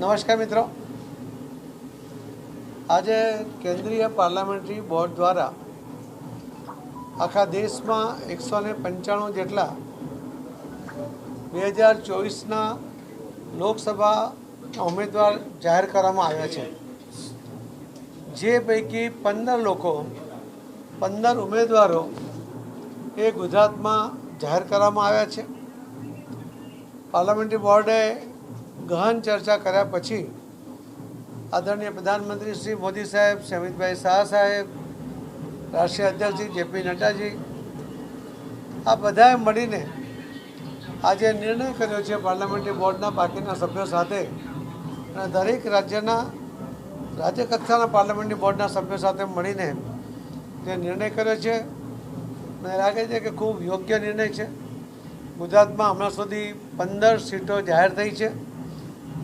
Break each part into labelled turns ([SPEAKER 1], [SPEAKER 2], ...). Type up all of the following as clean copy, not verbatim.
[SPEAKER 1] नमस्कार मित्रों, आज केंद्रीय पार्लामेंटरी बोर्ड द्वारा आखा देश में 195 जेटला 2024 लोकसभा उम्मीदवार जाहिर करवामां आव्या छे। जे पैकी 15 उम्मीदवारों ए गुजरात में जाहिर करवामां आव्या छे। पार्लामेंटरी बोर्डे गहन चर्चा कर्या पछी आदरणीय प्रधानमंत्री श्री मोदी साहेब, श्री अमित भाई शाह साहेब, राष्ट्रीय अध्यक्ष जी जे.पी. नड्डा जी आ बधाए मळीने आज निर्णय कर्यो छे पार्लामेंटरी बोर्डना बाकीना सभ्यों साथे अने दरेक राज्य कक्षाना पार्लामेंटरी बोर्डना सभ्यों साथे मळीने जे निर्णय कर्यो छे મને લાગે છે કે ખૂબ યોગ્ય નિર્ણય છે। ગુજરાતમાં હમણાં સુધી 15 સીટો જાહેર થઈ છે,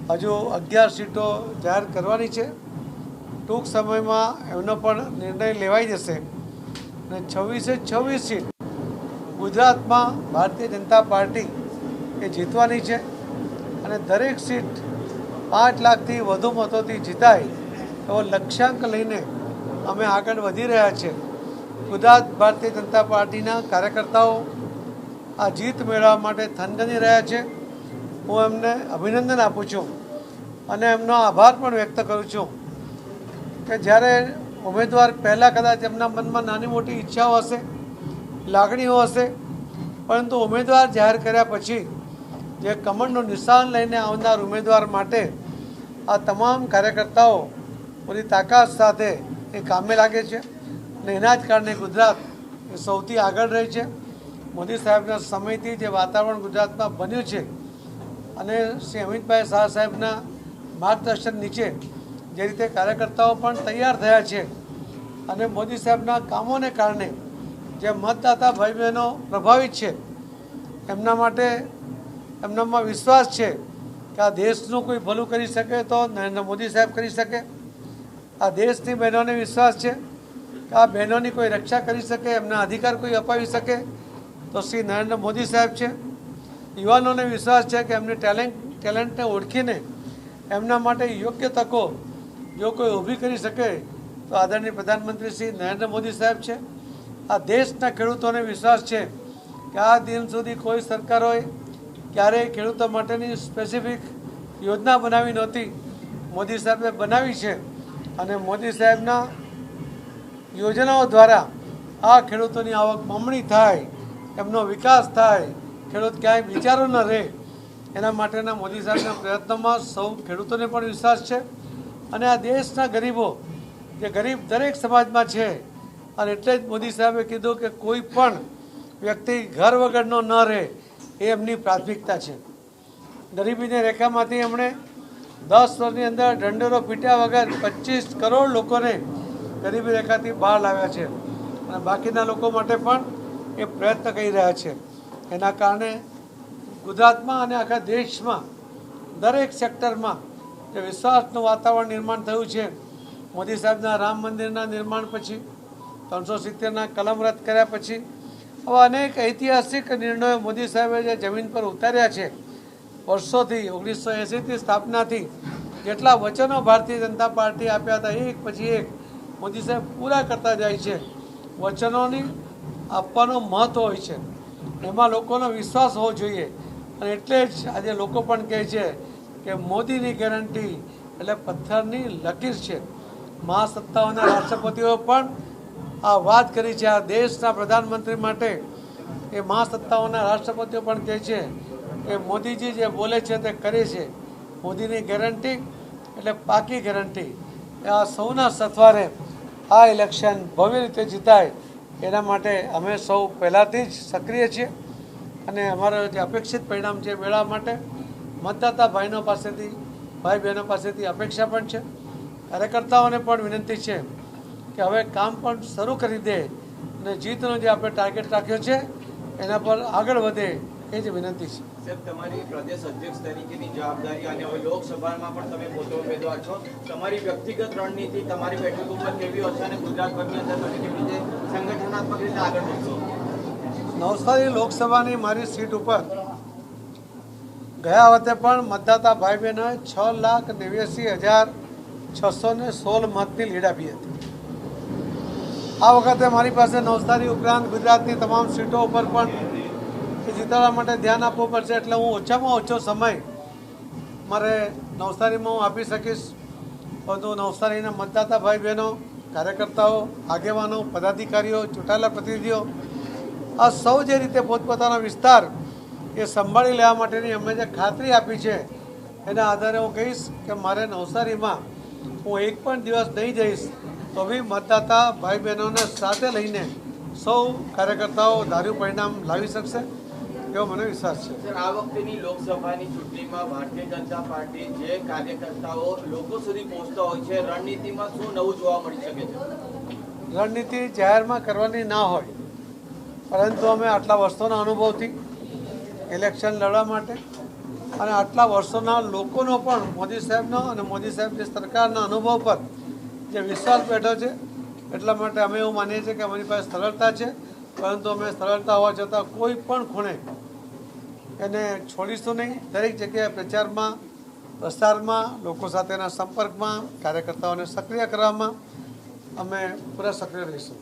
[SPEAKER 1] હજુ 11 સીટો જાહેર કરવાની છે। ટૂંક સમયમાં એમનો પણ નિર્ણય લેવાઈ જશે અને 26 સીટ ગુજરાતમાં ભારતીય જનતા પાર્ટી એ જીતવાની છે અને દરેક સીટ 5 લાખથી વધુ મતોથી જીતાય એવો લક્ષ્યાંક લઈને અમે આગળ વધી રહ્યા છીએ। गुजरात भारतीय जनता पार्टी कार्यकर्ताओं आ जीत मेळववा माटे थनगनी रह्या छे। हूँ एमने अभिनंदन आपू छूं अने एमनो आभार पण व्यक्त करूं छूं कि ज्यारे उम्मीदवार पहला कदाच एमना मन में नानी मोटी इच्छाओं हशे, लागणीओ हशे, परंतु उम्मीदवार जाहिर कर्या पछी जे कमळनुं निशान लईने आवनार उम्मीदवार माटे आ तमाम कार्यकर्ताओ पूरी ताकत साथे ए कामे लागे छे। एना ज कारणे गुजरात सौथी आगळ रही है। मोदी साहेबना समयथी जे वातावरण गुजरात में बन्युं छे अने श्री अमित भाई शाह साहेबना मार्गदर्शन नीचे जे रीते कार्यकर्ताओ पण तैयार थया छे अने मोदी साहेबना कामोने कारणे जे मतदाता भाई बहनों प्रभावित छे एमना माटे एमनामां विश्वास छे कि आ देशनुं कोई भલું करी सके तो नरेंद्र मोदी साहेब करी सके। आ देशनी बहनोने विश्वास छे आ बहनों की कोई रक्षा करी सके, एमना अधिकार कोई अपावी सके तो श्री नरेंद्र मोदी साहेब है। युवाओं ने विश्वास है कि एमने टेलेंट ने ओळखीने एमना माटे योग्य तको जो कोई ऊभी करी सके तो आदरणीय प्रधानमंत्री श्री नरेंद्र मोदी साहेब है। आ देशना खेडूतों ने विश्वास है कि आ दिन सुधी कोई सरकारोए क्यारे खेडूतो माटेनी स्पेसिफिक योजना बनावी नहोती, मोदी साहेबे बनावी छे अने मोदी साहेबना योजनाओं द्वारा आ खेडूतोनी आवक बमणी थाय, एमनो विकास थाय, खेडूत क्यांय विचारो न रहे एना माटेना मोदी साहेबना प्रयत्नों सौ खेडूतोने पण विश्वास है। अने आ देशना गरीबो जे गरीब दरेक समाज में है अने एटले ज मोदी साहेबे कीधुं कि कोई पण व्यक्ति घर वगरनो न रहे ए एमनी प्राथमिकता है। गरीबीनी रेखामांथी एमणे 10 वर्षनी अंदर ढंढेरो पीट्या वगर 25 करोड़ लोकोने गरीबी रेखाथी बहार लाव्या छे अने बाकीना लोको माटे पण ए प्रयत्न करी रह्या छे। एना कारणे गुजरातमां अने आखा देशमां दरेक सेक्टरमां जे विश्वासनुं वातावरण निर्माण थयुं छे। मोदी साहेबना राम मंदिरना निर्माण पछी 370 कलम रद्द कर्या पछी आवा अनेक ऐतिहासिक निर्णयो मोदी साहेबे जे जमीन पर उतार्या छे। वर्षोथी 1980 थी स्थापनाथी जेटला वचनो भारतीय जनता पार्टी आप्या हता एक पछी एक मोदी साहेब पूरा करता जाए छे। वचनोनी आपवानो महत्व होय छे, एमां लोकोनो विश्वास होवो जोईए अने एटले ज आजे लोको पण कहे छे कि मोदीनी गेरंटी एटले पत्थरनी लकीर छे। महासत्ताओना राष्ट्रपतिओ पण आ वात करी छे। आ देशना प्रधानमंत्री माटे ए महासत्ताओना राष्ट्रपतिओ पण कहे छे कि मोदीजी जे बोले छे ते करे छे। मोदीनी गेरंटी एटले पाकी गेरंटी। आ सौना सत्वारे आ इलेक्शन भव्य रीते जीताय एना माटे अमे सौ पहलाथी ज सक्रिय छीए अने अमारो जे अपेक्षित परिणाम छे मेळववा माटे मतदाता भाईनो पासेथी भाई बहनों पासेथी अपेक्षा पण छे। कार्यकर्ताओने पण विनंती छे कि हवे काम पण शरू करी दे अने जीतनो जे आपणे टार्गेट राख्यो छे एना पर आगळ वधे ए ज विनंती छे।
[SPEAKER 2] સાહેબ, તમારી પ્રદેશ અધ્યક્ષ તરીકેની જવાબદારી અને હવે લોકસભામાં પણ તમે પોતે ઉમેદવાર છો. તમારી વ્યક્તિગત રણનીતિ તમારી બેઠક ઉપર કેવી હશે અને ગુજરાતભરની અંદર તમે કેવી રીતે સંગઠનાત્મક રીતે આગળ વધશો?
[SPEAKER 1] નવસારી લોકસભાની મારી સીટ ઉપર ગયા વખતે પણ મતદાતા ભાઈ બહેનોએ 6,89,616 મતની લીડ આપી હતી. આ વખતે મારી પાસે નવસારી ઉપરાંત ગુજરાતની તમામ સીટો ઉપર પણ જીતવા માટે ધ્યાન આપવું પડશે, એટલે હું ઓછામાં ઓછો સમય મારે નવસારીમાં હું આપી શકીશ. પરંતુ નવસારીના મતદાતા ભાઈ બહેનો, કાર્યકર્તાઓ, આગેવાનો, પદાધિકારીઓ, ચૂંટાયેલા પ્રતિનિધિઓ આ સૌ જે રીતે પોતપોતાનો વિસ્તાર એ સંભાળી લેવા માટેની અમે જે ખાતરી આપી છે એના આધારે હું કહીશ કે મારે નવસારીમાં હું એક પણ દિવસ નહીં જઈશ તો બી મતદાતા ભાઈ બહેનોને સાથે લઈને સૌ કાર્યકર્તાઓ ધાર્યું પરિણામ લાવી શકશે એવો મને વિશ્વાસ છે.
[SPEAKER 2] સર, આ વખતેની લોકસભાની ચૂંટણીમાં ભારતીય જનતા પાર્ટી જે કાર્યકર્તાઓ લોકો સુધી પહોંચતા હોય છે, રણનીતિમાં શું નવું જોવા મળી શકે છે?
[SPEAKER 1] રણનીતિ જાહેરમાં કરવાની ના હોય, પરંતુ અમે આટલા વર્ષોના અનુભવથી ઇલેક્શન લડવા માટે અને આટલા વર્ષોના લોકોનો પણ મોદી સાહેબનો અને મોદી સાહેબની સરકારના અનુભવ પર જે વિશ્વાસ બેઠો છે એટલા માટે અમે એવું માનીએ છીએ કે અમારી પાસે સરળતા છે, પરંતુ અમે સરળતા હોવા છતાં કોઈ પણ ખૂણે એને છોડીશું નહીં. દરેક જગ્યાએ પ્રચારમાં, પ્રસારમાં, લોકો સાથેના સંપર્કમાં, કાર્યકર્તાઓને સક્રિય કરવામાં અમે પૂરા સક્રિય રહીશું.